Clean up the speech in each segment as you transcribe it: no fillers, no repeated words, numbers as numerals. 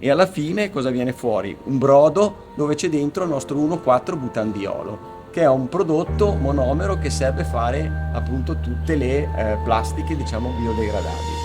E alla fine cosa viene fuori? Un brodo dove c'è dentro il nostro 1,4-butandiolo, che è un prodotto monomero che serve a fare appunto tutte le plastiche, diciamo, biodegradabili.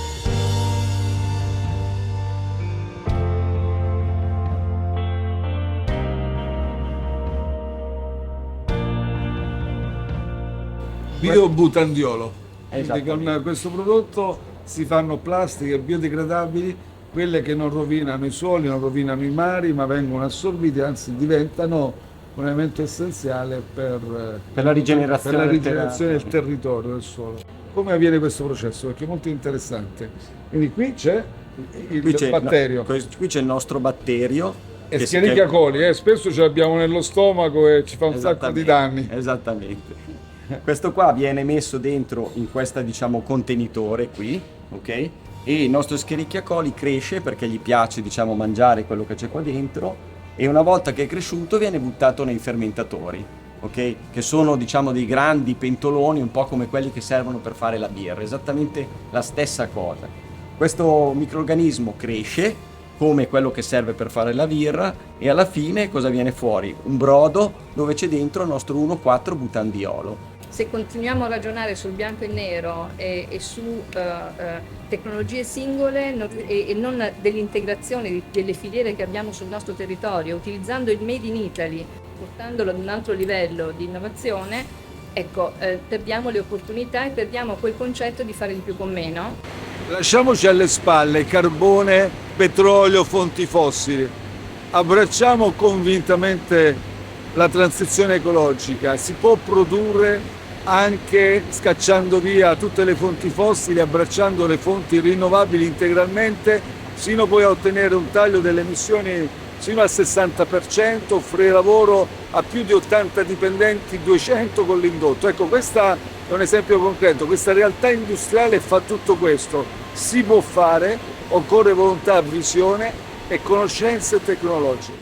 Biobutandiolo. Quindi Esattamente. con questo prodotto si fanno plastiche biodegradabili, quelle che non rovinano i suoli, non rovinano i mari, ma vengono assorbite, anzi diventano un elemento essenziale Per la per rigenerazione la del rigenerazione del terreno. territorio, del suolo. Come avviene questo processo? Perché è molto interessante. Quindi qui c'è Qui il c'è, no, batterio. qui c'è il nostro batterio Escherichia coli, spesso ce l'abbiamo nello stomaco e ci fa un sacco di Esattamente, danni. esattamente. Questo qua viene messo dentro in questa, diciamo, contenitore qui, ok? E il nostro Escherichia coli cresce perché gli piace, diciamo, mangiare quello che c'è qua dentro, e una volta che è cresciuto viene buttato nei fermentatori, ok? Che sono, diciamo, dei grandi pentoloni, un po' come quelli che servono per fare la birra, esattamente la stessa cosa. Questo microrganismo cresce come quello che serve per fare la birra, e alla fine cosa viene fuori? Un brodo dove c'è dentro il nostro 1,4-butandiolo. Se continuiamo a ragionare sul bianco e nero e su tecnologie singole e non dell'integrazione delle filiere che abbiamo sul nostro territorio, utilizzando il Made in Italy, portandolo ad un altro livello di innovazione, ecco, perdiamo le opportunità e perdiamo quel concetto di fare di più con meno. Lasciamoci alle spalle carbone, petrolio, fonti fossili. Abbracciamo convintamente la transizione ecologica. Si può produrre anche scacciando via tutte le fonti fossili, abbracciando le fonti rinnovabili integralmente, sino poi a ottenere un taglio delle emissioni sino al 60%, offrire lavoro a più di 80 dipendenti, 200 con l'indotto. Ecco, questo è un esempio concreto. Questa realtà industriale fa tutto questo. Si può fare, occorre volontà, visione e conoscenze tecnologiche.